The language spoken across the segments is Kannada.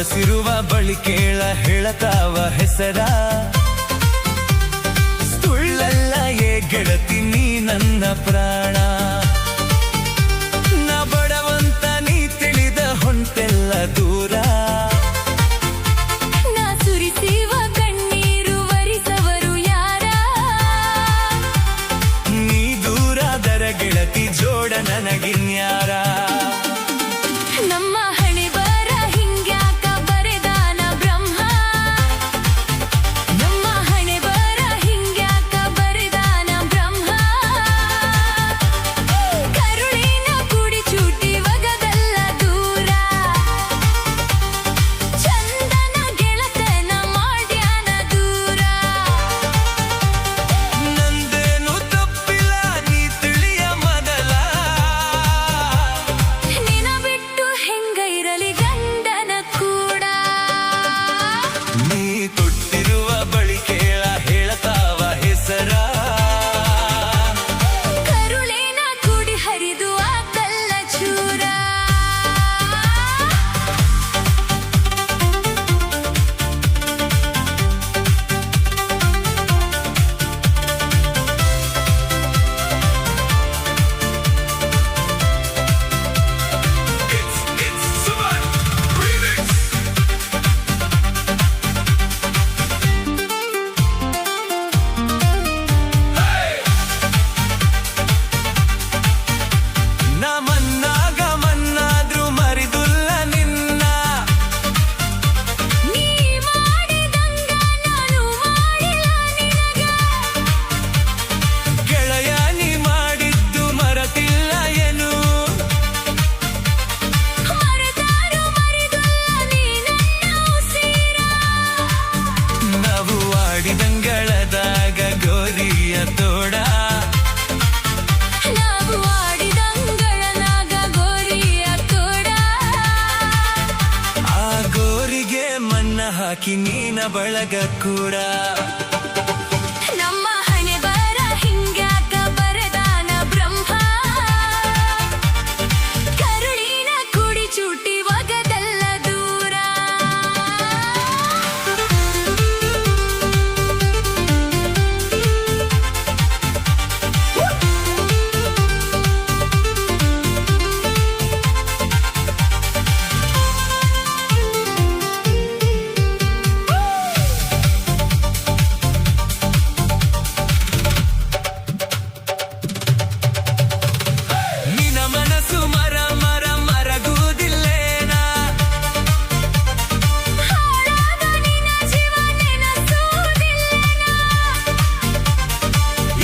ಸೊಗಸಿರುವ ಬಳಿ ಕೇಳ ಹೇಳತಾವ ಹೆಸರ ಸುಳ್ಳಲ್ಲ ಗೆಳತಿ ನೀ ನನ್ನ ಪ್ರಾಣ ನಾ ಬಡವಂತ ನೀ ತಿಳಿದ ಹೊಂಟೆಲ್ಲ ದೂರ ನಾ ಸುರಿಸಿವ ಕಣ್ಣೀರು ವರಿಸವರು ಯಾರ ನೀ ದೂರಾದರ ಗೆಳತಿ ಜೋಡ ನನಗಿನ್ಯಾರ ನಮ್ಮ ಹಣೆ ಬರ ಹಿಂಗ್ಯಾಕ ಬರೆದಾನ ಬ್ರಹ್ಮ ನಮ್ಮ ಹಣೆ ಬರ ಹಿಂಗ್ಯಾಕ ಬರೆದಾನ ಬ್ರಹ್ಮ ಕರುಳಿನ ಕುಡಿ ಚೂಟಿ ಒಗದಲ್ಲ ದೂರ ಚಂದನ ಗೆಳತನ ಮಾಡ್ಯಾನ ದೂರ ನಂದೇನು ತಪ್ಪಿಲ್ಲ ನೀ ತಿಳಿಯ ಮೊದಲ ನಿನ ಬಿಟ್ಟು ಹೆಂಗ ಇರಲಿ ಗಂಡನ ಕೂಡ ನೀ ಕೊಟ್ಟಿರುವ ಬಳಿ ಕೇಳ ಹೇಳತಾವ ಹೆಸರ ಕರುಳಿನ ಕುಡಿ ಹರಿದು ಆತಲ್ಲ ಚೂರ ನಾ ಮನ್ನಾಗ ಮನ್ನಾದ್ರೂ ಮರಿದುಲ್ಲ ನಿನ್ನ ನೀ ಮಾಡಿದಂಗ ನಾನು ಮಾಡಿಲ್ಲ ನಿನಗ ಗೆಳೆಯ ನೀ ಮಾಡಿದ್ದು ಮರತಿಲ್ಲ ಏನು ಮರೆತಾರು ಮರಿದುಲ್ಲ ನೀ ನನ್ನ ಉಸಿರ ನಾವು ಆಡಿದಂಗಳದಾಗ ಗೋರಿಯ ತೋಡ ನಾವು ಆಡಿದಂಗಳನಾಗ ಗೋರಿಯ ತೋಡ ಆ ಗೋರಿಗೆ ಮಣ್ಣ ಹಾಕಿ ನೀನ ಬಳಗ ಕೂಡ ನಮ್ಮ ಹಣೆ ಬರ ಹಿಂಗ್ಯಾಕ ಬರೆದಾನ ಬ್ರಹ್ಮ ಕರುಳಿನ ಕುಡಿ ಚೂಟಿ ಒಗದಲ್ಲ ದೂರ ನಿನ ಮನಸ್ಸು ಮರ ಮರ ಮರಗುವುದಿಲ್ಲೇನಾ ಹಾಳಾದ ನಿನ್ನ ಜೀವ ನೆನಸುವುದಿಲ್ಲೇನ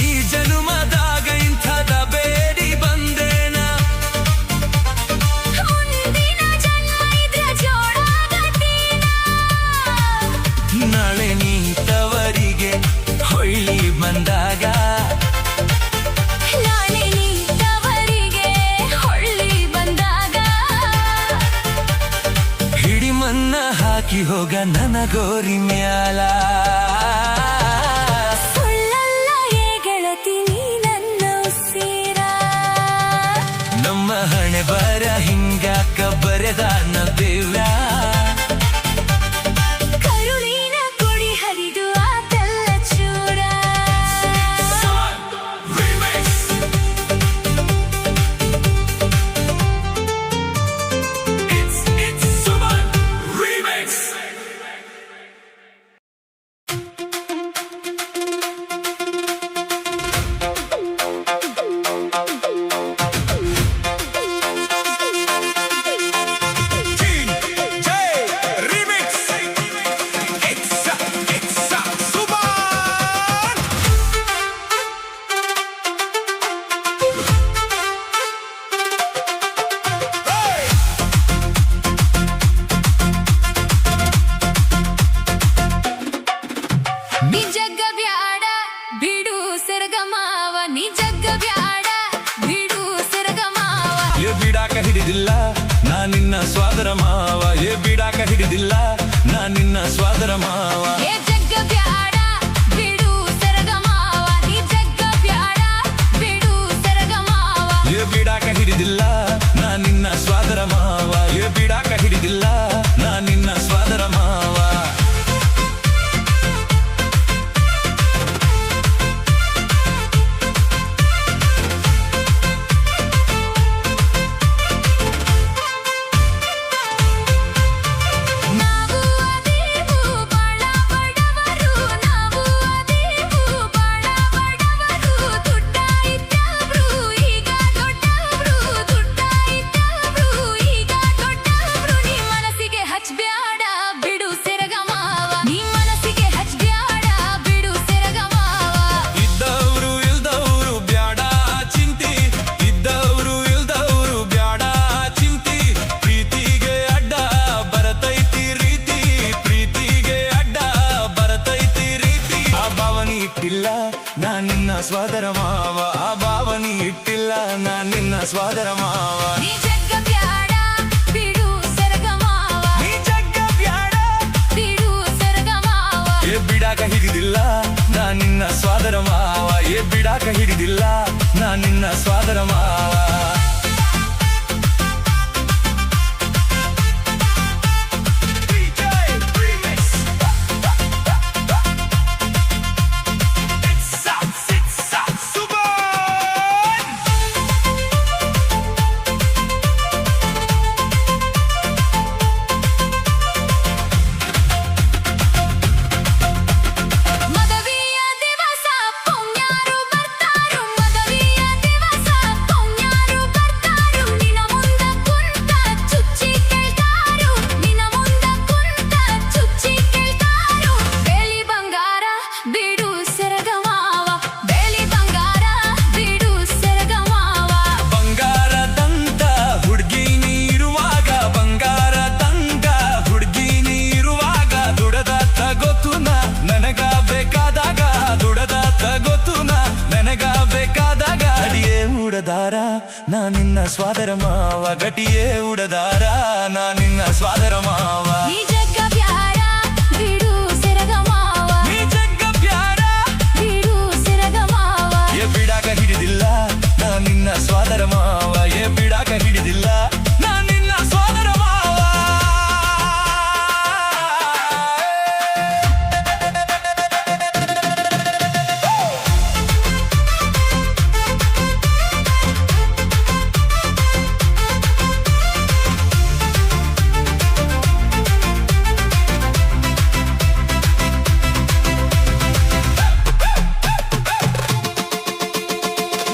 ಈ ಜನುಮದಾಗ ಇಂಥದ ಬೇಡಿ ಬಂದೇನ ಮುಂದಿನ ಜನ್ಮ ಇದ್ರ ಜೋಡಾಗತೀನ ನಾಳೆ ನೀ ತವರಿಗೆ ಹೊಳ್ಳಿ ಬಂದಾಗ ನಾಳೆ ನೀತವರಿಗೆ ಹೊಳ್ಳಿ ಬಂದಾಗ ಹಿಡಿ ಮನ್ನ ಹಾಕಿ ಹೋಗ ನನ್ನ ಗೋರಿ ಮ್ಯಾಲ ಸುಳ್ಳಲ್ಲ ಗೆಳತಿ ನೀ ನನ್ನ ಉಸಿರ ನಮ್ಮ ಹಣೆ ಬರ ಹಿಂಗಾಕ ಬರೆದಾನ ದೇವ್ರ ಕರುಳಿನ ಕುಡಿ ಹರಿದು ಆತಲ್ಲ ಚೂರ ನೀ ಜಗ್ಗ ಬ್ಯಾಡ ಬಿಡು ಸೆರಗಮಾವ ನೀ ಜಗ್ಗ ಬ್ಯಾಡ ಬಿಡು ಸೆರಗಮಾವ ಏ ಬಿಡಾಕ ಹಿಡಿದಿಲ್ಲ ನಾ ನಿನ್ನ ಸ್ವಾದರ ಮಾವ ಏ ಬಿಡಾಕ ಹಿಡಿದಿಲ್ಲ ನಾ ನಿನ್ನ ಸ್ವಾದರ ಮಾವ ಏ ಜಗ್ಗ ಬ್ಯಾಡ ಬಿಡು ಸೆರಗಮಾವ ನೀ ಜಗ್ಗ ಬ್ಯಾಡ ಬಿಡು ಸೆರಗಮಾವ ಏ ಬಿಡಾಕ ಹಿಡಿದಿಲ್ಲ ನಾ ನಿನ್ನ ಸ್ವಾದರ ಮಾವ ಏ ಬಿಡಾಕ ಹಿಡಿದಿಲ್ಲ ನಾ ನಿನ್ನ ಸ್ವಾದರ ಸ್ವಾದರ ಮಾವ ಆ ಭಾವನಿ ಇಟ್ಟಿಲ್ಲ ನಾ ನಿನ್ನ ಸ್ವಾದರ ಮಾವ ನೀ ಜಗ್ಗ ಬ್ಯಾಡ ಬಿಡು ಸೆರಗ ಮಾವ ನೀ ಜಗ್ಗ ಬ್ಯಾಡ ಬಿಡು ಸೆರಗ ಮಾವ ಏ ಬಿಡಾಕ ಹಿಡಿದಿಲ್ಲ ನಾ ನಿನ್ನ ಸ್ವಾದರ ಮಾವ ಏ ಬಿಡಾಕ ಹಿಡಿದಿಲ್ಲ ನಾ ನಿನ್ನ ಸ್ವಾದರ ಮಾವ ಮದವಿಯ ದಿವಸ ಪುಣ್ಯಾರು ಬರ್ತಾರು ಮದವಿಯ ದಿವಸ ಪುಣ್ಯಾರು ಬರ್ತಾರು ನಿನ ಮುಂದ ಕುಂತ ಚುಚ್ಚಿ ಕೇಳ್ತಾರು ನಿನ ಮುಂದ ಕುಂತ ಚುಚ್ಚಿ ಕೇಳ್ತಾರು ಬೆಲಿ ಬಂಗಾರ ಬಿಡು ಸೆರಗ ಮಾವ ಬೆಲಿ ಬಂಗಾರ ಬಿಡು ಸೆರಗ ಮಾವ ಬಂಗಾರದಂತ ಹುಡುಗಿ ನೀರುವಾಗ ಬಂಗಾರದಂತ ಹುಡುಗಿ ನೀರುವಾಗ ದುಡದ ತಗೋತುನ ನನಗ ಬೇಕಾದಾಗ ದುಡದ ತಗೋತುನ ನನಗ ಬೇಕಾದಾಗ ಗಟಿಯೇ ಉಡದಾರ ನಾ ನಿನ್ನ ಸ್ವಾದರ ಮಾವ ಗಟಿಯೇ ಉಡದಾರ ನಾ ನಿನ್ನ ಸ್ವಾದರ ಮಾವ ನೀ ಜಗ್ಗ ಬ್ಯಾಡ ಬಿಡು ಸೆರಗ ಮಾವ ನೀ ಜಗ್ಗ ಬ್ಯಾಡ ಬಿಡು ಸೆರಗ ಮಾವ ಏ ಬಿಡಾಕ ಹಿಡಿದಿಲ್ಲ ನಾ ನಿನ್ನ ಸ್ವಾದರ ಮಾವ ಏ ಬಿಡಾಕ ಹಿಡಿದಿಲ್ಲ ನಾ ನಿನ್ನ ಸ್ವಾದರ ಮಾವ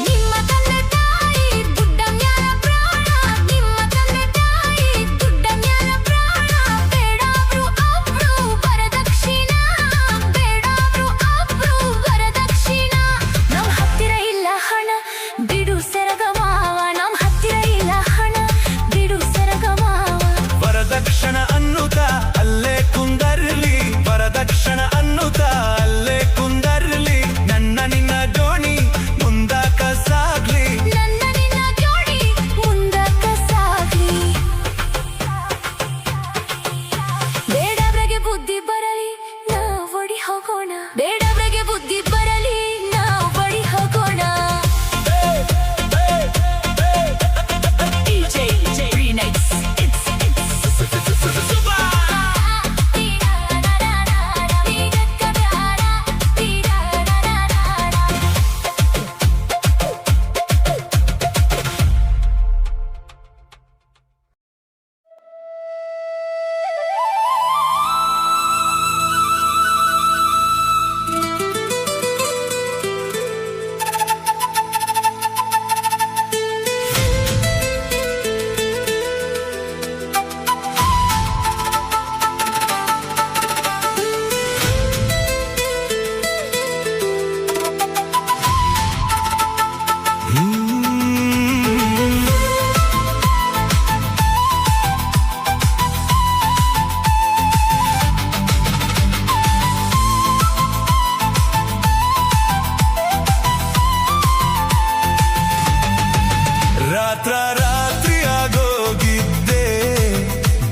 ನಿಮ್ಮ ತಂದೆ ತಾಯಿ ದುಡ್ಡ ಮ್ಯಾಲ ಪ್ರಾಣ ನಿಮ್ಮ ತಂದೆ ತಾಯಿ ದುಡ್ಡ ಮ್ಯಾಲ ಪ್ರಾಣ ಬೇಡಾಬ್ರು ಅಬ್ರು ವರದಕ್ಷಿಣ ಬೇಡಾಬ್ರು ಅಬ್ರು ವರದಕ್ಷಿಣ ನಮ್ ಹತ್ತಿರ ಇಲ್ಲ ಹಣ ಬಿಡು ಸೆರಗ ಮಾವ ನಮ್ ಹತ್ತಿರ ಇಲ್ಲ ಹಣ ಬಿಡು ಸೆರಗ ಮಾವ ವರದಕ್ಷಿಣ ಅನ್ನುತ್ತ ಅಲ್ಲೇ ಕುಂದರ್ಲಿ ವರದಕ್ಷಿಣ ಅನ್ನುತ್ತ ಅಲ್ಲೇ ಕುಂದರ್ಲಿ ನನ್ನ ನಿನ್ನ ಜೋಣಿ ಮುಂದಕ ಸಾಗ್ಲಿ ನನ್ನ ನಿನ್ನ ಜೋಡಿ ಮುಂದಕ್ಕ ಸಾಗ್ಲಿ ಬೇಡಬ್ರಗೆ ಬುದ್ಧಿ ಬರಲಿ ನಾವು ಒಡಿ ಹೋಗೋಣ ಬೇಡಬ್ರಗೆ ಬುದ್ಧಿ ಬರಲಿ ನಾವು ಒಡಿ ಹೋಗೋಣ ರಾತ್ರ ರಾತ್ರಿ ಆಗೋಗಿದ್ದೆ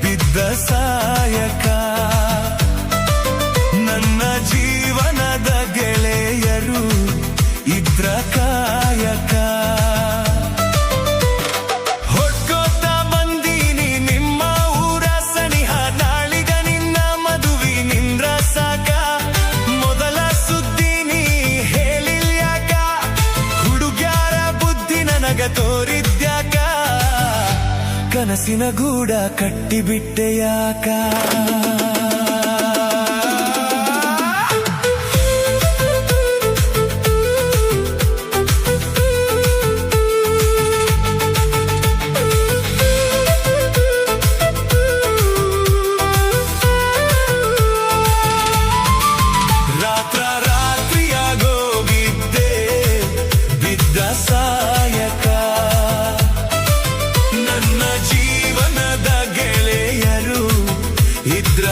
ಬಿದ್ದ ಸಾಯಕ ನನ್ನ ಜೀವನದ ಗೆಳೆಯರು ಇದ್ರ ಕಾಯಕ ಹೊಡ್ಕೋತ ಬಂದೀನಿ ನಿಮ್ಮ ಊರ ಸನಿಹ ನಾಳಿಗ ನಿನ್ನ ಮದುವಿ ನಿಂದ್ರ ಸಾಕ ಮೊದಲ ಸುದ್ದಿ ನೀ ಹೇಳಿಲ್ಯಾಕ ಹುಡುಗ್ಯಾರ ಬುದ್ಧಿ ನನಗ ತೋರಿದ್ಯಾಕ ಕನಸಿನ ಗೂಡ ಕಟ್ಟಿಬಿಟ್ಟೆ ಯಾಕ ರಾತ್ರ ರಾತ್ರಿ ಆಗೋಗಿದ್ದೆ ಬಿದ್ದ ಸಾಯಕ ನನ್ನ ಜೀವನದ ಗೆಳೆಯರು ಇದ್ರ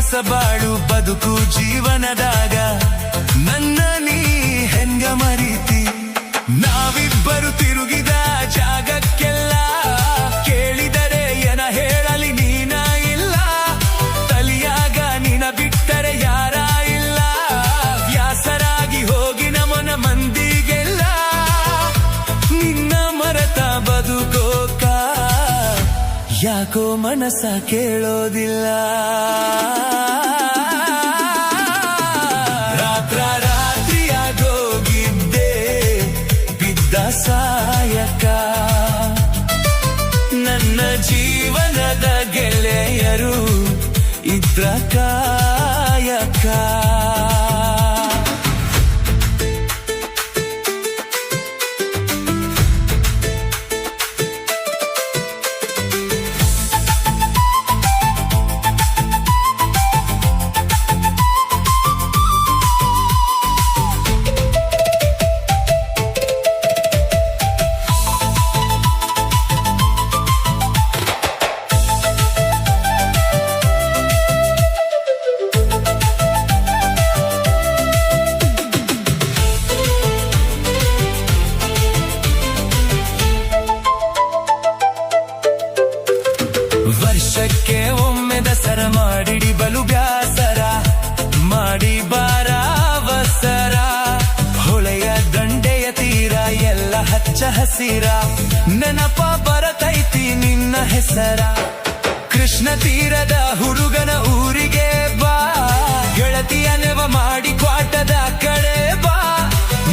ಹೊಸಬಾಳು ಬದುಕು ಜೀವನದಾಗ ನನ್ನ ನೀ ಹೆಂಗ ಮರೀತಿ ನಾವಿಬ್ಬರು ತಿರುಗಿದ ಜಾಗಕ್ಕೆಲ್ಲ ಕೇಳಿದರೆ ಏನ ಹೇಳಲಿ ನೀನ ಇಲ್ಲ ತಲಿಯಾಗ ನಿನ ಬಿಟ್ಟರೆ ಯಾರ ಇಲ್ಲ ವ್ಯಾಸರಾಗಿ ಹೋಗಿ ನಮನ ಮಂದಿಗೆಲ್ಲ ನಿನ್ನ ಮರೆತ ಬದುಕೋಕ ಯಾಕೋ ಮನಸ್ಸ ಕೇಳೋದಿಲ್ಲ ರಾತ್ರಿಯಾಗೋಗಿದ್ದೆ ಬಿದ್ದ ಸಾಯಕ ನನ್ನ ಜೀವನದ ಗೆಳೆಯರು ಇದ್ರ ಕಾಯಕ ವರ್ಷಕ್ಕೆ ಒಮ್ಮೆ ದಸರ ಮಾಡಿಡಿ ಬಲು ಬ್ಯಾಸರ ಮಾಡಿ ಬಾರಾವಸರ ಹೊಳೆಯ ದಂಡೆಯ ತೀರ ಎಲ್ಲ ಹಚ್ಚ ಹಸಿರ ನೆನಪ ಬರತೈತಿ ನಿನ್ನ ಹೆಸರ ಕೃಷ್ಣ ತೀರದ ಹುಡುಗನ ಊರಿಗೆ ಬಾ ಗೆಳತಿಯ ನೆವ ಮಾಡಿ ಕ್ವಾಟದ ಕಡೆ ಬಾ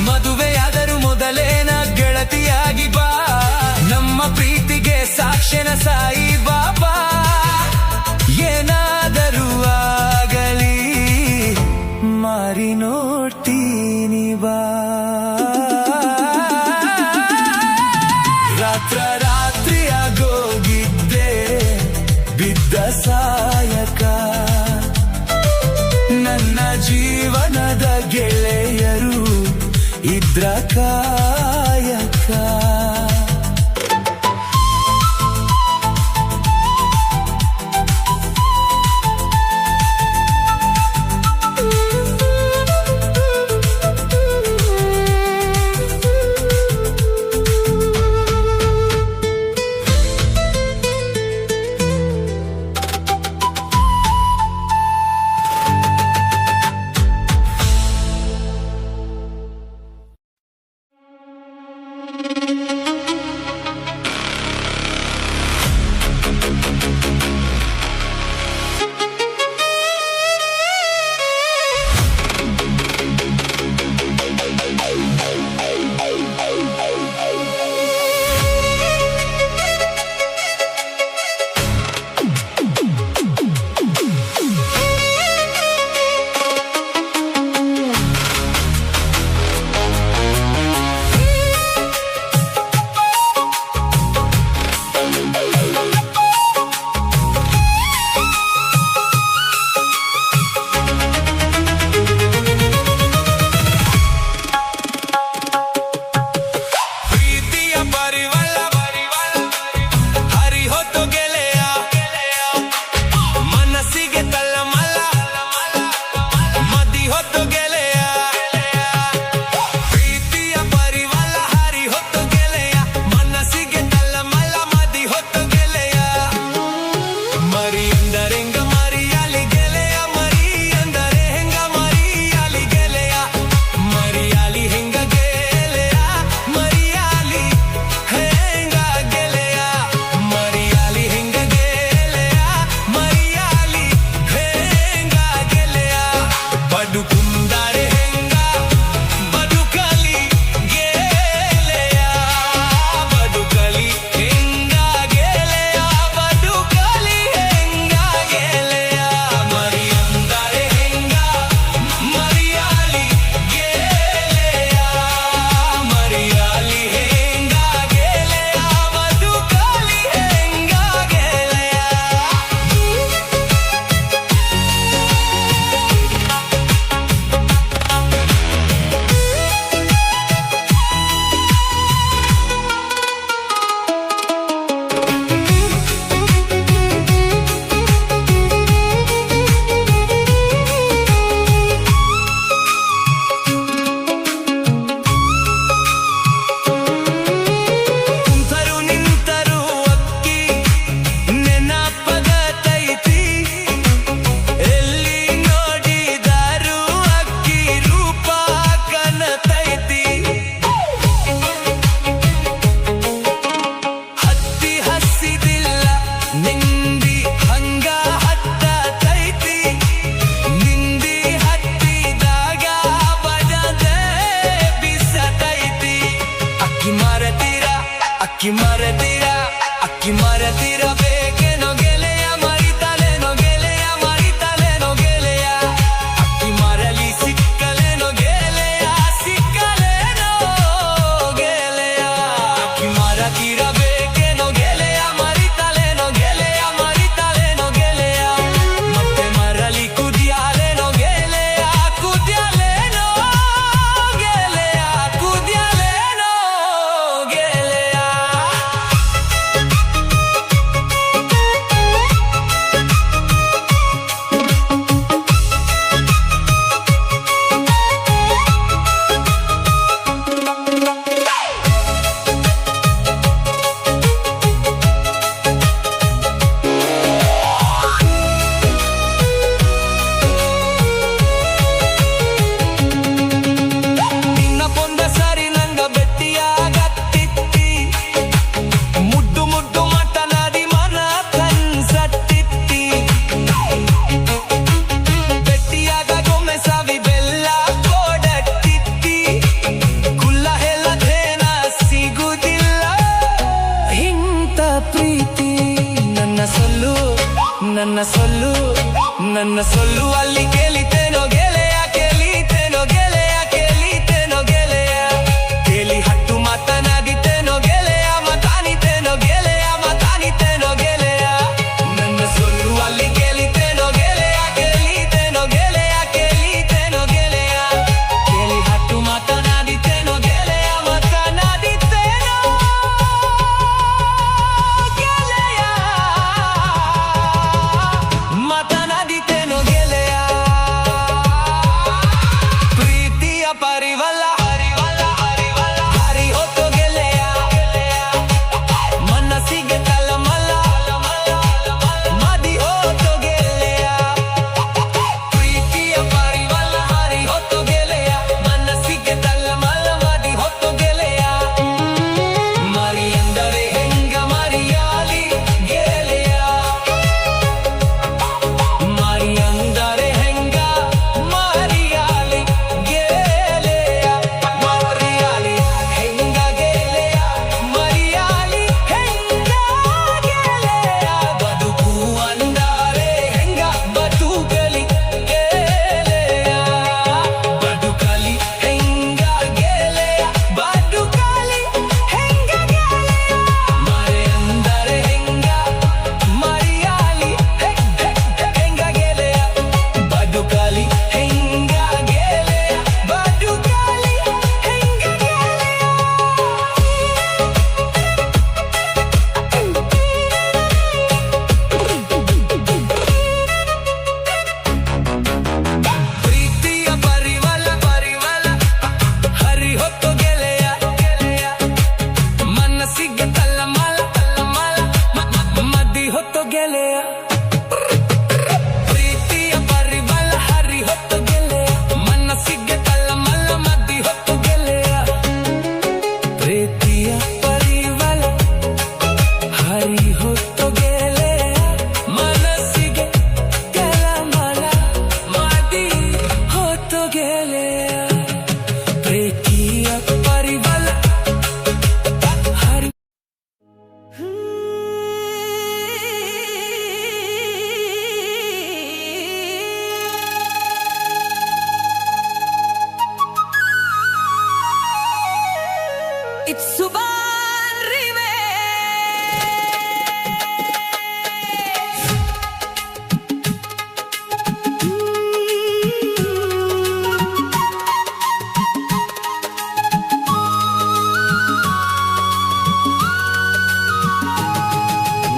ಮದುವೆಯಾದರೂ ಮೊದಲೇನ ಗೆಳತಿಯಾಗಿ ಬಾ ನಮ್ಮ ಪ್ರೀತಿಗೆ ಸಾಕ್ಷಿನ ಸಾಯಿ ಬಾಬಾ ಏನಾದರೂ ಆಗಲಿ ಮಾರಿ ನೋಡ್ತೀನಿ ಬಾ ರಾತ್ರಿಯಾಗೋಗಿದ್ದೆ ಬಿದ್ದ ಸಾಯಕ ಸೊಲ್ಲು ಅಲ್ಲಿ ಕೇಳಿತೇನೋ ಗೆಳೆಯ ಕೇಳಿತೇನೋ ಗೆಳೆಯ ಕೇಳಿತೇನೋ ಗೆಳೆಯ ಕೇಳಿ ಹಟ್ಟು ಮಾತನಾಡಿತೇನೋ ಗೆಳೆಯ ಮಾತಾನಿತೇನೋ ಗೆಳೆಯ ಮಾತಾನಿತೇನೋ ಗೆಳೆಯ ನನ್ನ ಸೊಲ್ಲು ಅಲ್ಲಿ ಕೇಳಿತೇನೋ ಗೆಳೆಯ ಕೇಳಿತೇನೋ ಗೆಳೆಯ ಕೇಳಿತೇನೋ ಗೆಳೆಯ ಕೇಳಿ ಹಟ್ಟು ಮಾತನಾಡಿತೇನೋ ಗೆಳೆಯ ಮಾತನಾಡಿತೇನೋ ಗೆಳೆಯ ಮಾತನಾಡಿತೇನೋ ಗೆಳೆಯ ಪ್ರೀತಿಯ ಪರಿವಲ್ಲ ಹರಿ ಹೊತ್ತು ಗೆಳೆಯ ಮನಸ್ಸಿಗೆ ತಳಮಳ ಮದಿ ಹೊತ್ತು ಗೆಳೆಯ ಪ್ರೀತಿಯ ಪರಿವಲ್ಲ ಹರಿ ಹೊತ್ತು ಗೆಳೆಯ ಮನಸ್ಸಿಗೆ ತಳಮಳ ಮದಿ ಹೊತ್ತು ಗೆಳೆಯ ಮರಿ ಎಂದರೆ ಹೆಂಗ ಮರಿಯಾಲಿ ಗೆಳೆಯ ಮರಿ ಅಂದರೆ ಹೆಂಗ ಮರಿಯಾಲಿ ಗೆಳೆಯ ಮರಿಯಾಲಿ ಹೆಂಗ ಗೆಳೆಯ ಮರಿಯಾಲಿ ಹೆಂಗ ಗೆಳೆಯ ಬದುಕು ಅಂದರೆ ಹೆಂಗ ಬದುಕಲಿ ಗೆಳೆಯ ಬದುಕಲಿ ಹೆಂಗ ಗೆಳೆಯ ಬದುಕಲಿ ಹೆಂಗ ಗೆಳೆಯ ಮರೆ ಅಂದರೆ ಹೆಂಗ ಮರಿಯಾಲಿ ಹೆಂಗ ಗೆಳೆಯ ಬದುಕಲಿ ಹೆಂಗ ಗೆಳೆಯ ಬದುಕಲಿ ಹೆಂಗ ಪ್ರೀತಿಯ ಪರಿವಲ ಹರಿ ಹೊತ್ತು ಗೆಳೆಯ ಮನಸ್ಸಿಗೆ ತಲ್ಲಮಲ ಮದಿ ಹೊತ್ತು ಗೆಳೆಯ ಪ್ರೀತಿಯ ಪರಿವಲ ಹರಿ ಹೊತ್ತು ಗೆಳೆಯ ಮನಸ್ಸಿಗೆ ತಲ್ಲಮಲ ಮದಿ ಹೊತ್ತು ಗೆಳೆಯ ಪ್ರೀತಿಯ ಪರಿವಲ ಹರಿ ಹೊತ್ತು ಗೆಳೆಯ ಮನಸ್ಸಿಗೆ ತಳಮಳ ಮದಿ ಹೊತ್ತು ಗೆಳೆಯ ಪ್ರೀತಿಯ ಪರಿವಲ ಹರಿ It's Suban Remix.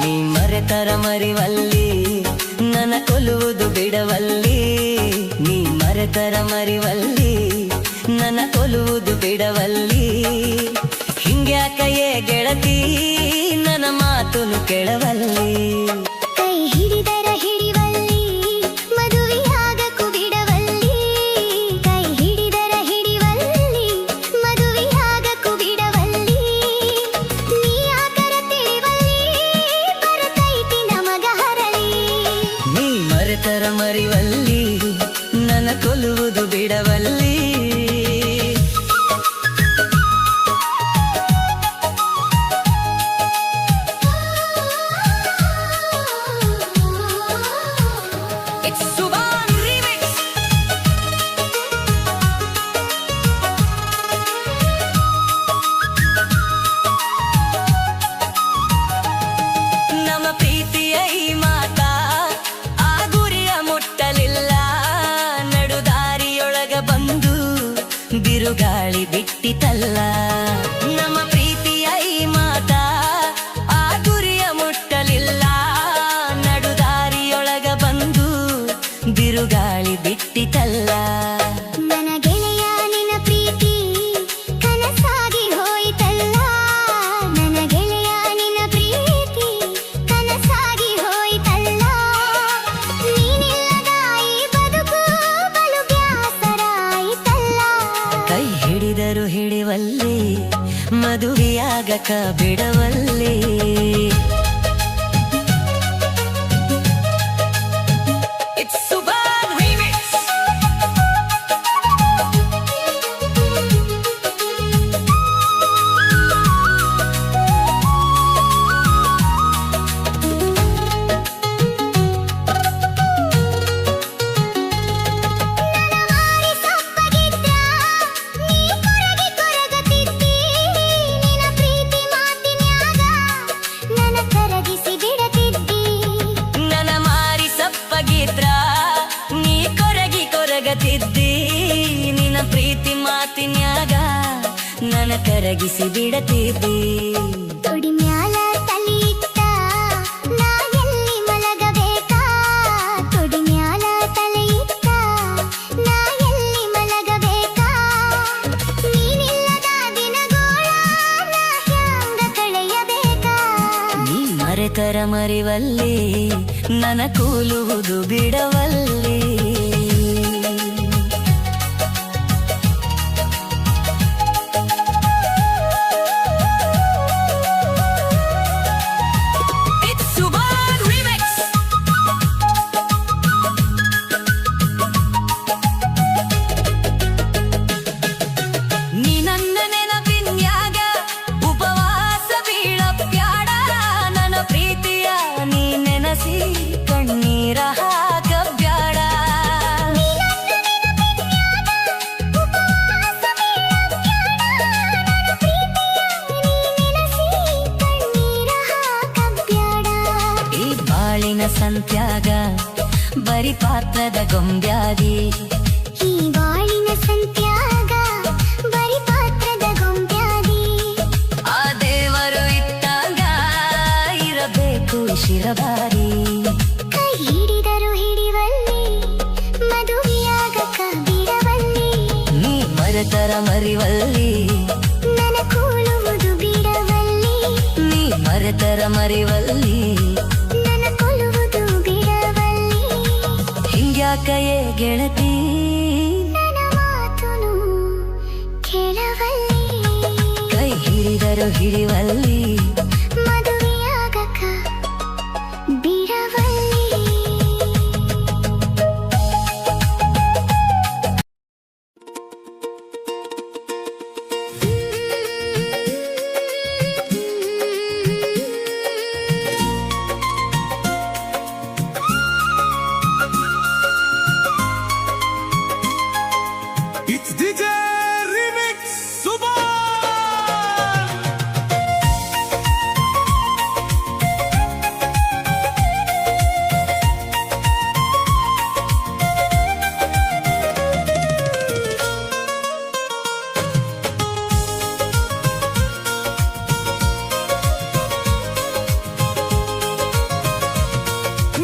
ನೀ ಮರೆತರ ಮರಿವಲ್ಲಿ ನನ್ನ ಕೊಲ್ಲುವುದು ಬಿಡವಲ್ಲಿ ನೀ ಮರೆತರ ಮರಿವಲ್ಲಿ ನನ್ನ ಕೊಲ್ಲುವುದು ಬಿಡವಲ್ಲಿ ಹಿಂಗ್ಯಾಕಯೇ ಗೆಳತಿ ನನ್ನ ಮಾತುನು ಕೆಳವಲ್ಲಿ ಕೈ ಹಿಡಿದರ ಹಿಡಿವಲ್ಲಿ ಮದುವೆಯಾಗಕು ಬಿಡವಲ್ಲಿ ಕೈ ಹಿಡಿದರ ಹಿಡಿವಲ್ಲಿ ಮದುವೆಯಾಗಕು ಬಿಡವಲ್ಲಿ ನೀ ಆಕರ ತಿಳಿವಲ್ಲಿ ಬರತೈತಿ ನಮಗ ಹರಳಿ ನೀ ಮರೆತರ ಮರಿವಲ್ಲಿ ನನ್ನ ಕೊಲ್ಲುವುದು ಬಿಡವಲ್ಲಿ It's Suban Remix. ನಮ್ಮ ಪ್ರೀತಿಯ ಈ ಮಾತ ಆ ಗುರಿಯ ಮುಟ್ಟಲಿಲ್ಲ ನಡುದಾರಿಯೊಳಗ ಬಂದು ಬಿರುಗಾಳಿ ಬಿಟ್ಟಿತಲ್ಲ ನಮ್ಮ ಪ್ರೀತಿಯ ಈ ಮಾತ ಆ ಗುರಿಯ ಮುಟ್ಟಲಿಲ್ಲ ನಡುದಾರಿಯೊಳಗ ಬಂದು ಬಿರುಗಾಳಿ ಬಿಟ್ಟಿತಲ್ಲ ನನ್ನ ಗೆಳೆಯ ನಿನ್ನ ಪ್ರೀತಿ ಕನಸಾಗಿ ಹೋಯಿತಲ್ಲ ನನ್ನ ಗೆಳೆಯ ನಿನ್ನ ಪ್ರೀತಿ ಕನಸಾಗಿ ಹೋಯಿತಲ್ಲ ನೀನಿಲ್ಲದ ಈ ಬದುಕು ಬಲು ಬ್ಯಾಸರಾಯಿತಲ್ಲ ಕೈ ಹಿಡಿದರು ಹಿಡಿವಲ್ಲಿ ಮದುವೆಯಾಗಕ ಬಿಡವಲ್ಲಿ It's Suban Remix. ಮಲಗತಿದ್ದಿ ನಿನ್ನ ಪ್ರೀತಿ ಮಾತಿನ್ಯಾಗ ನನ್ನ ಕರಗಿಸಿ ಬಿಡತಿದ್ದಿ. ತೊಡಿ ಮ್ಯಾಲ ತಲಿ ಇಟ್ಟ ನಾ ಎಲ್ಲಿ ಮಲಗಬೇಕಾ, ತೊಡಿ ಮ್ಯಾಲ ತಲಿ ಇಟ್ಟ ನಾ ಎಲ್ಲಿ ಮಲಗಬೇಕಾ, ನೀನಿಲ್ಲದ ದಿನಗೋಳ ನಾ ಹ್ಯಾಂಗ ಕಳೆಯಬೇಕಾ. ನೀ ಮರೆತರ ಮರಿವಲ್ಲಿ ನನ್ನ ಕೂಲುವುದು ಬಿಡವಲ್ಲಿ. ಕಣ್ಣೀರ ಹಾಕಬ್ಯಾಡ, ಈ ಬಾಳಿನ ಸಂತ್ಯಾಗ ಬರಿ ಪಾತ್ರದ ಗೊಂಬ್ಯಾದಿ. ಈ ಬಾಳಿನ ಸಂತ್ಯಾಗ ಬರಿ ಪಾತ್ರದ ಗೊಂಬ್ಯಾದಿ. ಆ ದೇವರು ಇಟ್ಟಾಗ ಇರಬೇಕು ಶಿರಬಾರಿ. ಕೈ ಹಿಡಿದರು ಹಿಡಿವಲ್ಲಿ ಮದುವೆಯಾಗಕ ಬಿಡವಲ್ಲಿ, ನೀ ಮರೆತರ ಮರಿವಲ್ಲಿ ನನ್ನ ಕೂಲುವುದು ಬಿಡವಲ್ಲಿ, ನೀ ಮರೆತರ ಮರಿವಲ್ಲಿ ನನ್ನ ಕೊಲ್ಲುವುದು ಬಿಡವಲ್ಲಿ. ಹಿಂಗ್ಯಾಕಯೇ ಗೆಳತಿ ನನ್ನ ಮಾತುನು ಕೇಳವಲ್ಲಿ, ಕೈ ಹಿಡಿದರು ಹಿಡಿವಲ್ಲಿ ಮದುವೆಯಾಗಕ ಬಿಡವಲ್ಲಿ. It's DJ Remix Suba.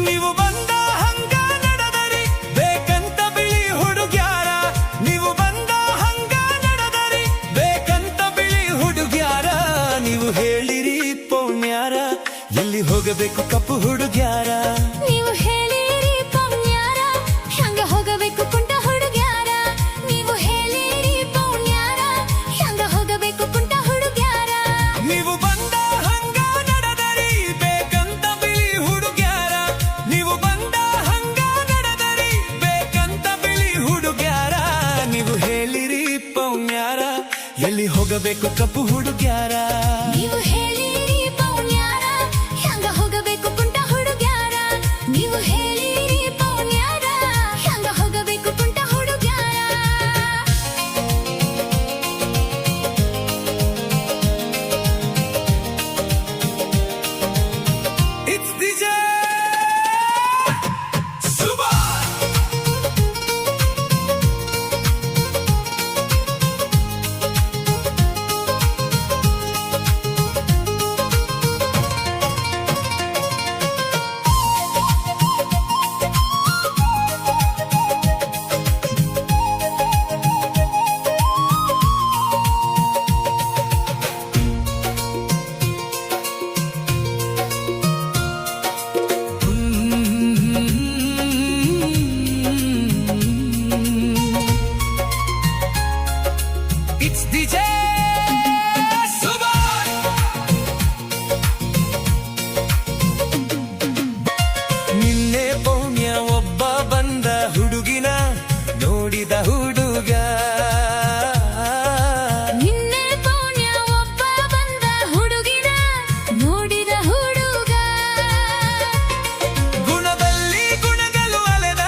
ನೀವು ಬಂದ ಹಂಗ ನಡೆದರಿ ಬೇಕಂತ ಬಿಳಿ ಹುಡುಗ್ಯಾರ, ನೀವು ಬಂದ ಹಂಗ ನಡೆದರಿ ಬೇಕಂತ ಬಿಳಿ ಹುಡುಗ್ಯಾರ. ನೀವು ಹೇಳಿರಿ ಪೌಣ್ಯಾರ ಎಲ್ಲಿ ಹೋಗಬೇಕು ಕಪ್ಪು ಹುಡುಗ್ಯಾರ, ನೀವು ಹೇಳಿರಿ ಪೌಣ್ಯಾರ ಹಂಗ ಹೋಗಬೇಕು ಕುಂಟ ಹುಡುಗ್ಯಾರ, ನೀವು ಹೇಳಿರಿ ಪೌಣ್ಯಾರ ಹಂಗ ಹೋಗಬೇಕು ಕುಂಟ ಹುಡುಗ್ಯಾರ. ನೀವು ಬಂದ ಹಂಗ ನಡೆದರಿ ಬೇಕಂತ ಬಿಳಿ ಹುಡುಗ್ಯಾರ, ನೀವು ಬಂದ ಹಂಗ ನಡೆದರಿ ಬೇಕಂತ ಬಿಳಿ ಹುಡುಗ್ಯಾರ. ನೀವು ಹೇಳಿರಿ ಪೌಣ್ಯಾರ ಎಲ್ಲಿ ಹೋಗಬೇಕು ಕಪ್ಪು ಹುಡುಗ್ಯಾರ, ನೀವು ಹೇಳಿರಿ ಪೌಣ್ಯಾರ ಹಂಗ ಹೋಗಬೇಕು ಕುಂಟ ಹುಡುಗ್ಯಾರ, ನೀವು ಹೇಳಿರಿ ಪೌಣ್ಯಾರ ಹಂಗ ಹೋಗಬೇಕು ಕುಂಟ ಹುಡುಗ್ಯಾರ. It's DJ Suba. It's DJ Suba. ನಿನ್ನೆ ಪೌಣ್ಯ ಒಬ್ಬ ಬಂದ ಹುಡುಗಿನ ನೋಡಿದ ಹುಡುಗ, ನಿನ್ನೆ ಪೌಣ್ಯ ಒಬ್ಬ ಬಂದ ಹುಡುಗಿನ ನೋಡಿದ ಹುಡುಗ, ಗುಣದಲ್ಲಿ ಗುಣಗಳು ಅಲೆದ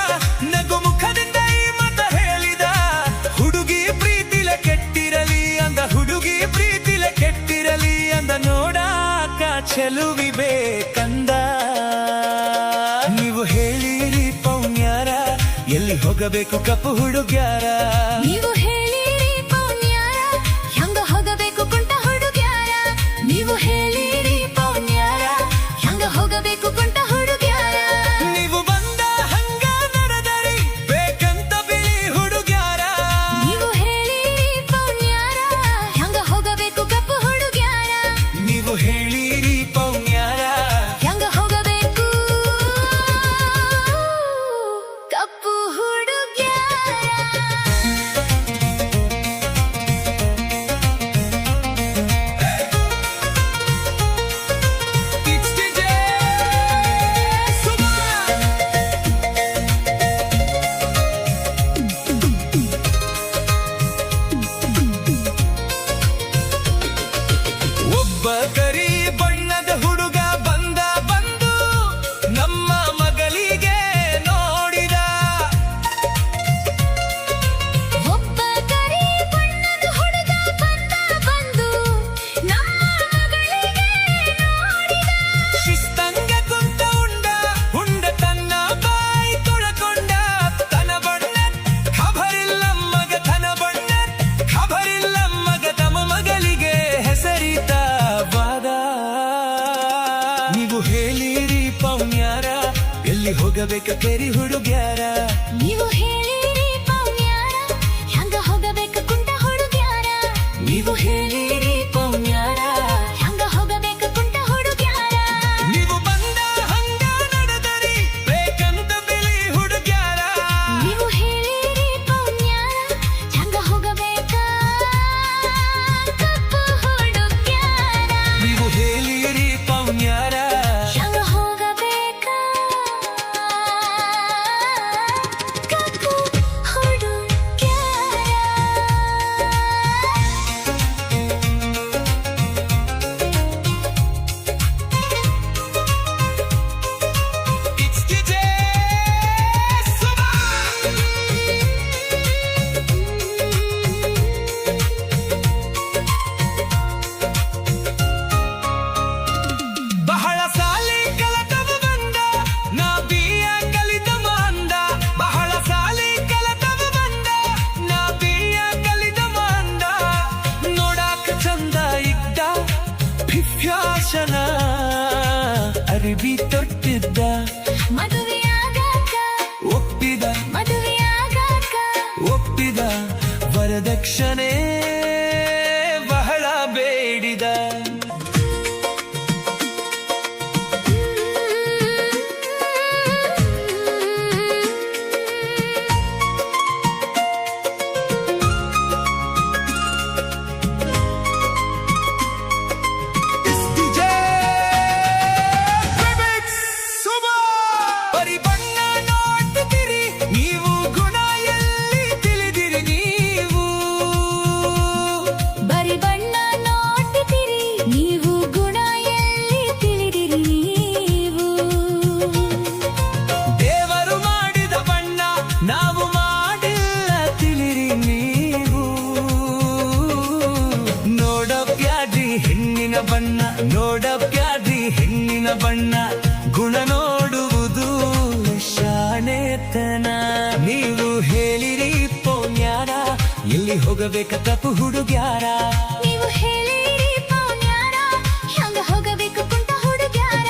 ನಗು ಮುಖದಿಂದ ಈ ಮತ ಹೇಳಿದ. ಹುಡುಗಿ ಪ್ರೀತಿಲೆ ಕೆಟ್ಟಿರಲಿ ಅಂದ, ಹುಡುಗಿ ಪ್ರೀತಿಲೆ ಕೆಟ್ಟಿರಲಿ ಅಂದ, ನೋಡಾಕ ಚೆಲುವಿ ಬೇಕಂದ. ನೀವು ಹೇಳಿರಿ ಪೌಣ್ಯಾರ ಎಲ್ಲಿ ಹೋಗಬೇಕು ಕಪ್ಪು ಹುಡುಗ್ಯಾರ ನೀವು ಹೇಳಿರಿ ಪೌನ್ಯಾರ ಹೆಂಗ ಹೋಗಬೇಕು ಕುಂಟ ಹುಡುಗ್ಯಾರ ನೀವು ಹೇಳಿರಿ ಪೌನ್ಯಾರ ಹೆಂಗ ಹೋಗಬೇಕು ಕುಂಟ ಹುಡುಗ್ಯಾರ ನೀವು ಬಂದ ಹಂಗ ನಡೆದರಿ ಬೇಕಂತ ಬಿಳಿ ಹುಡುಗ್ಯಾರ ನೀವು ಹೇಳಿರಿ ಪೌನ್ಯಾರ ಹೆಂಗ ಹೋಗಬೇಕು ಕಪ್ಪು ಹುಡುಗ್ಯಾರ ನೀವು ಹೇಳಿರಿ ಪೌನ್ಯಾರ ಹೆಂಗ ಹೋಗಬೇಕು ಕಪ್ಪು ಹುಡುಗ್ಯಾರ It's DJ Suman. ಒಬ್ಬ ಕರಿ ಬಣ್ಣದ ಹುಡುಗ ಬಂದ ಬಂದು ನಮ್ಮ ಮಗಳಿಗೆ ನೋಡಿದ ಒಬ್ಬ ಕರಿ ಬಣ್ಣದ ಹುಡುಗ ಬಂದ ಬಂದು ನಮ್ಮ ಮಗಳಿಗೆ ನೋಡಿದ ಶಿಸ್ತಂಗ ಕುಂತ ಉಂಡ ತನ್ನ ಬಾಯಿ ತೊಳಕೊಂಡ ತನ ಬಣ್ಣ ಖಬರಿಲ್ಲ ಮಗ ತನ ಬಣ್ಣ ಖಬರಿಲ್ಲ ಮಗ ತಮ್ಮ ಮಗಳಿಗೆ ಹೆಸರಿತ ವಾದ ನೀವು ಹೇಳಿರಿ ಪೌನ್ಯಾರ ಎಲ್ಲಿ ಹೋಗಬೇಕ ಕೆರಿ ಹುಡುಗ್ಯಾರ ನೀವು ಹೇಳಿರಿ ಪೌನ್ಯಾರ ಹೆಂಗ ಹೋಗಬೇಕು ಕುಂಟ ಹುಡುಗ್ಯಾರ ನೀವು ಹೇಳಿರಿ ಪೌನ್ಯಾರ ಹೆಂಗ ಹೋಗಬೇಕು ಕುಂಟ ಹುಡುಗ್ಯಾರ ನೀವು ಬಂದ ಹಂಗ ನಡೆದರಿ ಬೇಕಂತ ಬಿಳಿ ಹುಡುಗ್ಯಾರ ನೀವು ಹೇಳಿರಿ ಪೌನ್ಯಾರ ಹೆಂಗ ಹೋಗಬೇಕ ಕಪ್ಪು ಹುಡುಗ್ಯಾರ ನೀವು ಹೇಳಿರಿ ಪೌನ್ಯಾರ ಹೆಂಗ ಹೋಗಬೇಕ ಕಪ್ಪು ಹುಡುಗ್ಯಾರ It's DJ Suman. ಬಹಳ ಸಾಲಿ ಕಲತವ ಬಂದ ನಾ ಬಿಯ ಕಲಿತವ ಅಂದ ಬಹಳ ಸಾಲಿ ಕಲತವ ಬಂದ ನಾ ಬಿಯ ಕಲಿತವ ಅಂದ ನೋಡಾಕ ಚಂದ ಇದ್ದ ಭಿಫ್ಯಾಶನ ಅರಿವಿ ತೊಟ್ಟಿದ್ದ ಮದುವೆಯಾಗಾಕ ಒಪ್ಪಿದ ಮದುವೆಯಾಗಾಕ ಒಪ್ಪಿದ ವರದಕ್ಷಿಣೆ ಬಹಳ ಬೇಡಿದ DJ Remix Suman. ಬರಿ ಬಣ್ಣ ನೋಡ್ತಿರಿ ನೀವು ಗುಣ ಎಲ್ಲಿ ತಿಳಿದಿರಿ ನೀವು ಬರಿ ಬಣ್ಣ ನೋಡ್ತಿರಿ ನೀವು ಗುಣ ಎಲ್ಲಿ ತಿಳಿದಿರಿ ನೀವು ದೇವರು ಮಾಡಿದ ಬಣ್ಣ ನಾವು ಮಾಡಿಲ್ಲ ತಿಳಿರಿ ನೀವು ನೋಡಬ್ಯಾಡ್ರಿ ಹೆಣ್ಣಿನ ಬಣ್ಣ ನೋಡಬ್ಯಾಡ್ರಿ ಹೆಣ್ಣಿನ ಬಣ್ಣ ಗುಣ ನೋಡುವುದು ಶಾಣೆತನ ನೀವು ಹೇಳಿರಿ ಪೌನ್ಯಾರ ಎಲ್ಲಿ ಹೋಗಬೇಕ ತಪ್ಪು ಹುಡುಗ್ಯಾರ ನೀವು ಹೇಳಿರಿ ಪೌನ್ಯಾರ ಹೆಂಗ ಹೋಗಬೇಕು ಕುಂಟ ಹುಡುಗ್ಯಾರ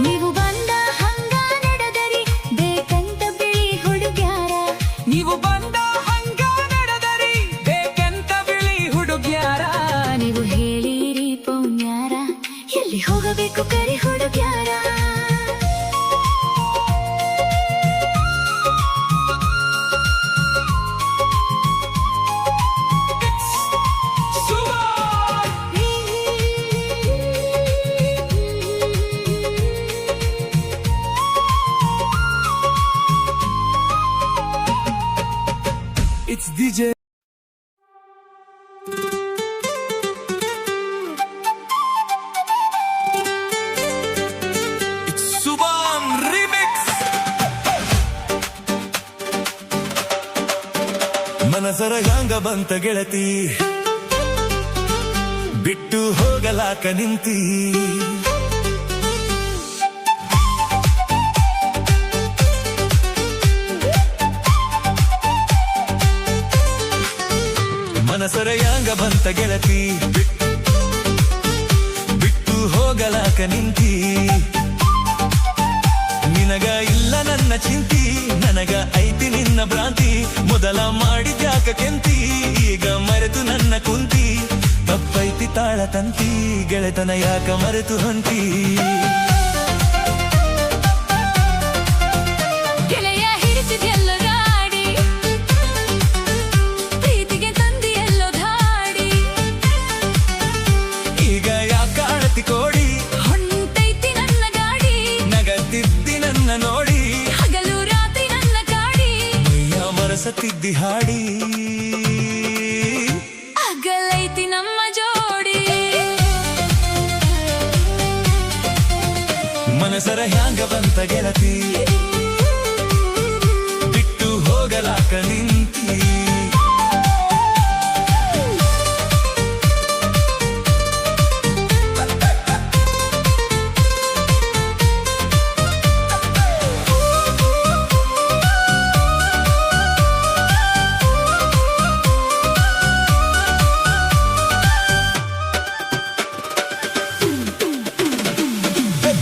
ನೀವು ಬಂದ ಹಂಗ ನಡೆದರಿ ಬೇಕಂತ ಬಿಳಿ ಹುಡುಗ್ಯಾರ ನೀವು ಬಂದ ಹಂಗ ನಡೆದರಿ ಬೇಕಂತ ಬಿಳಿ ಹುಡುಗ್ಯಾರ ನೀವು ಹೇಳಿರಿ ಪೌನ್ಯಾರ ಎಲ್ಲಿ ಹೋಗಬೇಕು ಕರಿ ಹುಡುಗ್ಯಾರ It's DJ It's Subham Remix ಮನಸರ ಹ್ಯಾಂಗ ಬಂತ ಗೆಳತಿ ಬಿಟ್ಟು ಹೋಗಲಾಕ ನಿಂತಿ ಮನಸರ ಹ್ಯಾಂಗ ಬಂತ ಗೆಳತಿ ಬಿಟ್ಟು ಹೋಗಲಾಕ ನಿಂತಿ ನಿನಗ ಇಲ್ಲ ನನ್ನ ಚಿಂತಿ ನನಗ ಐತಿ ನಿನ್ನ ಭ್ರಾಂತಿ ಮೊದಲ ಮಾಡಿದ್ಯಾಕ ಕೆಂತಿ ಈಗ ಮರೆತು ನನ್ನ ಕುಂತಿ ತಪ್ಪೈತಿ ತಾಳ ತಂತಿ ಗೆಳೆತನ ಯಾಕ ಮರೆತು ಹೊಂಟಿ ಗೆಳೆಯ ಹಿಡಿಸಿದೆಲ್ಲ ಗಾಡಿ ಪ್ರೀತಿಗೆ ತಂದಿಯೆಲ್ಲೋ ಧಾಡಿ ಈಗ ಯಾಕ ಅಳತಿ ಕೋಡಿ ಹೊಂಟೈತಿ ನನ್ನ ಗಾಡಿ ನಗತಿದ್ದಿ ನನ್ನ ನೋಡಿ ಹಗಲು ರಾತ್ರಿ ನನ್ನ ಕಾಡಿ ಮೈಯ ಮರಸತಿದ್ದಿ ಹಾಡಿ ಅಗಲೈತಿ ನಮ್ಮ ಜೋಡಿ ಮನಸರ ಹ್ಯಾಂಗ ಬಂತ ಗೆಳತಿ ಬಿಟ್ಟು ಹೋಗಲಾಕ ನಿಂತಿ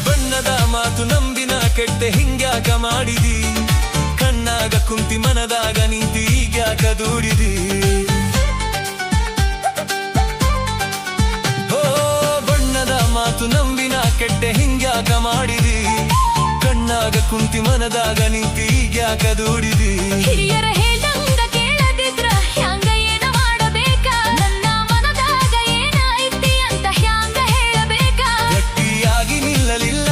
ಬಣ್ಣದ ಮಾತು ನಂಬಿನ ಕೆಟ್ಟೆ ಹಿಂಗ್ಯಾಕ ಮಾಡಿದಿ ಕಣ್ಣಾಗ ಕುಂತಿ ಮನದಾಗ ನಿಂತಿ ಈಗ್ಯಾಕ ದೂಡಿದಿ ಓ ಬಣ್ಣದ ಮಾತು ನಂಬಿನ ಕೆಟ್ಟೆ ಹಿಂಗ್ಯಾಕ ಮಾಡಿದಿ ಕಣ್ಣಾಗ ಕುಂತಿ ಮನದಾಗ ನಿಂತಿ ಈಗ್ಯಾಕ ದೂಡಿದಿ ಹಿರಿಯರ ಹೇಳ್ದಂಗ ಕೇಳದಿದ್ರ ಹ್ಯಾಂಗ ಏನ ಮಾಡಬೇಕ ನನ್ನ ಮನದಾಗ ಏನ ಐತಿ ಅಂತ ಹ್ಯಾಂಗ ಹೇಳಬೇಕ ಗಟ್ಟಿಯಾಗಿ ನಿಲ್ಲಲಿಲ್ಲ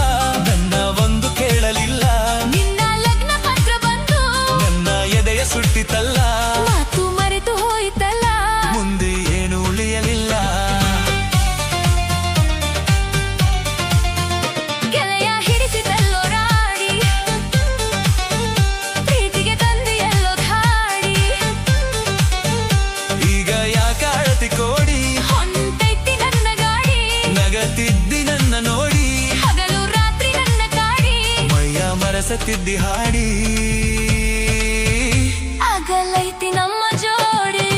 ನನ್ನ ಒಂದು ಕೇಳಲಿಲ್ಲ ನಿನ್ನ ಲಗ್ನ ಪತ್ರ ಬಂದು ನನ್ನ ಎದೆಯ ಸುಟ್ಟಿತಲ್ಲ ಮಾತು ಮರೆತು ಹೋಯ್ತಲ್ಲ ಮುಂದೆ ಏನು ಉಳಿಯಲಿಲ್ಲ ಗೆಳೆಯ ಹಿಡಿಸಿದೆಲ್ಲೋ ರಾಡಿ ಪ್ರೀತಿಗೆ ತಂದಿಯೆಲ್ಲೋ ಧಾಡಿ ಈಗ ಯಾಕ ಅಳತಿ ಕೋಡಿ ಹೊಂಟೈತಿ ನನ್ನ ಗಾಡಿ ನಗತಿದ್ದಿ ನನ್ನ ನೋಡಿ ಹಗಲು ರಾತ್ರಿ ನನ್ನ ಕಾಡಿ ಮೈಯ ಮರಸತಿದ್ದಿ ಹಾಡಿ ಅಗಲೈತಿ ನಮ್ಮ ಜೋಡಿ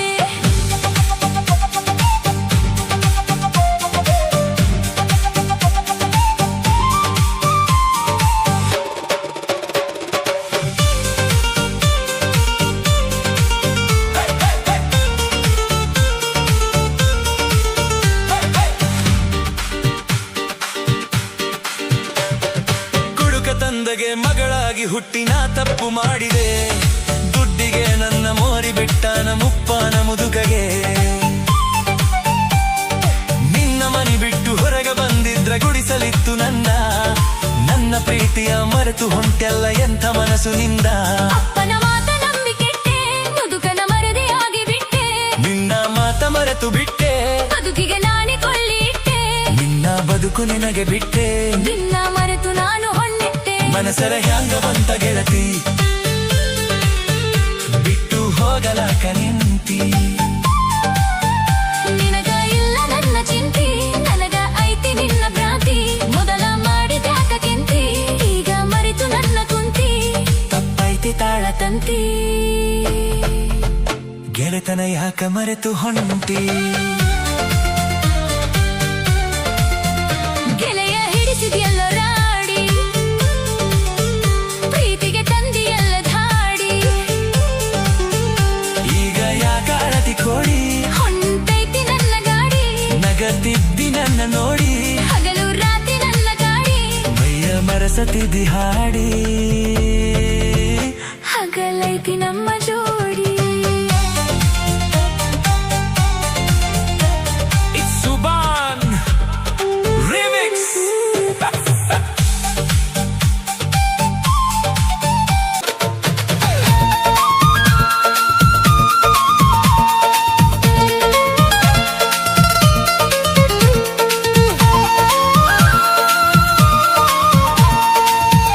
ಕುಡುಕ ತಂದಗೆ ಮಗಳಾಗಿ ಹುಟ್ಟಿನ ತಪ್ಪು ಮಾಡಿದೆ ದುಡ್ಡಿಗೆ ನನ್ನ ಮೋರಿ ಬಿಟ್ಟನ ಮುಪ್ಪನ ಮುದುಕಗೆ ನಿನ್ನ ಮನೆ ಬಿಟ್ಟು ಹೊರಗೆ ಬಂದಿದ್ರ ಗುಡಿಸಲಿತ್ತು ನನ್ನ ಪ್ರೀತಿಯ ಮರೆತು ಹೊಂಟೆಲ್ಲ ಎಂಥ ಮನಸ್ಸು ನಿಂದ ಅಪ್ಪನ ಮಾತ ನಂಬಿ ಕೆಟ್ಟೆ ಮುದುಕನ ಮರದಿಯಾಗಿ ಬಿಟ್ಟೆ ನಿನ್ನ ಮಾತ ಮರೆತು ಬಿಟ್ಟೆ ಬದುಕಿಗೆ ನಾನೇ ಕೊಳ್ಳಿ ಇಟ್ಟೆ ನಿನ್ನ ಬದುಕು ನಿನಗೆ ಬಿಟ್ಟೆ ನಿನ್ನ ಮರೆತು ನಾನು ಹೊನ್ನಿಟ್ಟೆ ಮನಸರ ಹ್ಯಾಂಗ ಬಂತ ಗೆಳತಿ ಬಿಟ್ಟು ಹೋಗಲಾಕ ನಿಂತಿ ನಿನಗ ಇಲ್ಲ ನನ್ನ ಚಿಂತಿ ನನಗ ಐತಿ ನಿನ್ನ ಭ್ರಾಂತಿ ಮೊದಲ ಮಾಡಿದ್ಯಾಕ ಕೆಂತಿ ಈಗ ಮರೆತು ನನ್ನ ಕುಂತಿ ತಪ್ಪೈತಿ ತಾಳ ತಂತಿ ಗೆಳೆತನ ಯಾಕ ಮರೆತು ಹೊಂಟಿ ಗೆಳೆಯ ಹಿಡಿಸಿದೆಲ್ಲ ರಾಡಿ ಪ್ರೀತಿಗೆ ತಂದಿಯೆಲ್ಲ ಧಾಡಿ ಈಗ ಯಾಕ ಅಳತಿ ಕೋಡಿ ಹೊಂಟೈತಿ ನನ್ನ ಗಾಡಿ ನಗತಿದ್ದಿ ನನ್ನ ನೋಡಿ ಹಗಲು ರಾತ್ರಿ ನನ್ನ ಕಾಡಿ ಮೈಯ ಮರಸತಿದ್ದಿ ಹಾಡಿ ಹಗಲೈತಿ ನಮ್ಮ ಜೋಡಿ Subhan remix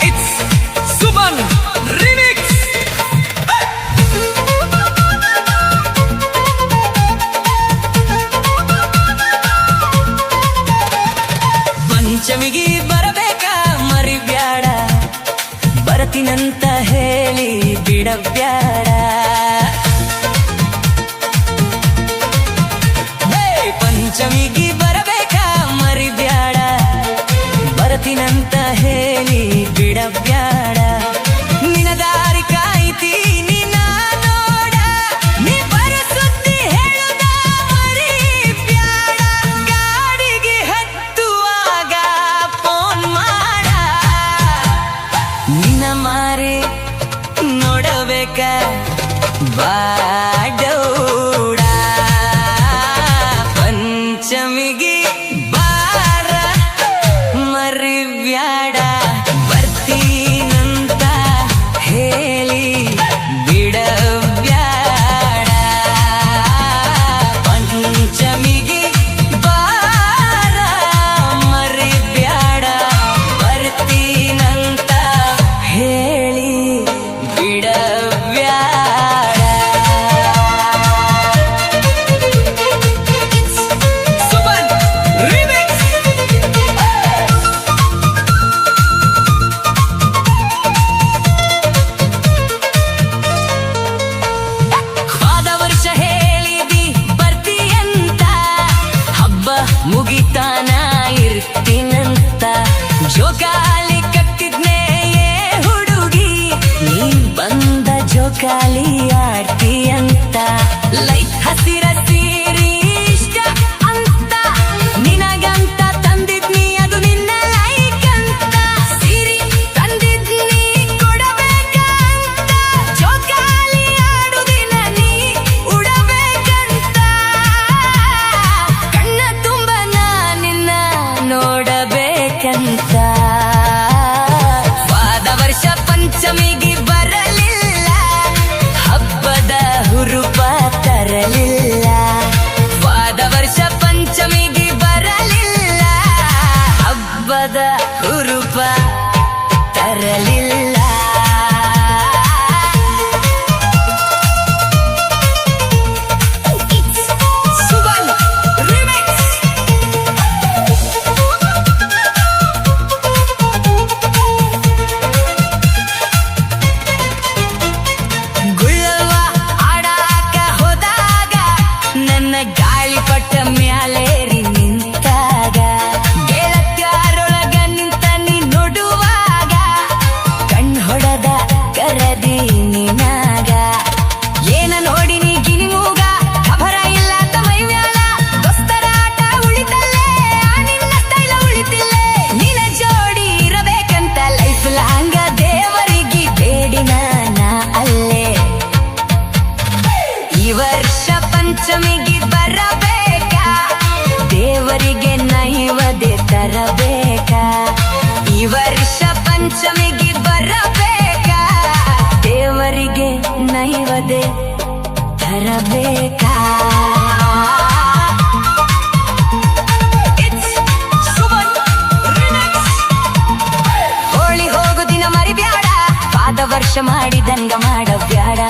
It's Suban Remix. ಬ್ಯಾಡ ಪಂಚಮಿಗಿ ಬರಬೇಕ ಮರಿಬ್ಯಾಡ ಬರ್ತೀನಂತ ಹೇಳಿ ಬಿಡಬ್ಯಾಡ ನಿನ ದಾರಿ ಕಾಯ್ತೀನಿ ನಾ ನೋಡ ನೀ ಬರ ಸುದ್ದಿ ಹೇಳುದ ಮರಿಬ್ಯಾಡ ಗಾಡಿಗೆ ಹತ್ತುವಾಗ ಫೋನ್ ಮಾಡ ನಿನ್ನ ಮಾರೆ ನೋಡಬೇಕ ಬಾಡೌಡ ಪಂಚಮಿಗಿ ಬಾರ ಮರಿಬ್ಯಾಡ ಬರ್ತೀನಂತ ಹೇಳಿ ಬಿಡಬ್ಯಾಡ ಪಂಚಮಿಗಿ ಬಾರ ಮರಿಬ್ಯಾಡ ಬರ್ತೀನಂತ ಹೇಳಿ ಬಿಡಬ್ಯಾಡ ಸುಮನ್ ರಿಮಿಕ್ಸ್ ಹೋದ ವರ್ಷ ಹೇಳಿದಿ ಬರ್ತೀಯಂತ ಹಬ್ಬ ಮುಗಿತಾನ ಇರ್ತೀನಂತ ಜೋಕಾಲಿ ಕಟ್ಟಿದ್ನೇ ಏ ಹುಡುಗಿ ನೀ ಬಂದ ಜೋಕಾಲಿ ಆಡ್ತೀಯಂತ ಲೈಟ್ ಹಸಿರ ಸೀರಿ ಇಷ್ಟ ಅಂತ ನಿನಗಂತ ತಂದಿದ್ನಿ ಅದು ನಿನ್ನ ಲೈಕ್ ಅಂತ ಸೀರಿ ತಂದಿದ್ನಿ ಕೊಡಬೇಕಂತ ಜೋಕಾಲಿ ಆಡುದಿನ ನೀ ಉಡಬೇಕಂತ ಕಣ್ಣ ತುಂಬ ನಿನ್ನ ನೋಡಬೇಕಂತ ಹೋದ ವರ್ಷ ಪಂಚಮಿಗಿ ಬರಲಿಲ್ಲ ಹಬ್ಬದ ಹುರುಪ ತರಲಿಲ್ಲ ಹೋದ ವರ್ಷ ಪಂಚಮಿಗಿ ಬರಲಿಲ್ಲ ಹಬ್ಬದ ಹುರುಪ ತರಲಿಲ್ಲ ಸುಮನ್ ರಿಮಿಕ್ಸ್ ಗುಳ್ಳವ್ವ ಆಡಾಕ ಹೋದಾಗ ನನ್ನ ಗಾಳಿಪಟ ಮ್ಯಾಲೇರಿ ನಿಂತಾಗ ಗೆಳತ್ಯಾರೊಳಗ ನಿಂತ ನೀ ನೋಡುವಾಗ ಕಣ್ ಹೊಡೆದ ಕರದಿ ನಿನಾಗ ಏನ ನೋಡಿ ನೀ ಗಿನಿಮೂಗ ಖಬರ ಇಲ್ಲ ತಮೈ ಮ್ಯಾಲ ದೋಸ್ತರ ಆಟ ಉಳಿತಲ್ಲೇ ಆ ನಿನ್ನ ಸ್ಟೈಲ ಉಳಿತಿಲ್ಲೇ ನಿನ ಜೋಡಿ ಇರಬೇಕಂತ ಲೈಫ್ ಲಾಂಗ ದೇವರಿಗೆ ಬೇಡಿನ ನಾ ಅಲ್ಲೇ ಈ ವರ್ಷ ಪಂಚಮಿಗೆ ಬರಬೇಕಾ ದೇವರಿಗೆ ನೈವದೆ ತರಬೇಕಾ ಈ ವರ್ಷ ಪಂಚಮಿಗೆ ಬರಬೇಕಾ ದೇವರಿಗೆ ನೈವದೆ ತರಬೇಕಾ ಸುಮನ್ ರಿಮಿಕ್ಸ್ ಹೋಳಿ ಹೋಗು ದಿನ ಮರಿಬ್ಯಾಡ ಪಾದ ವರ್ಷ ಮಾಡಿದಂಗ ಮಾಡಬ್ಯಾಡ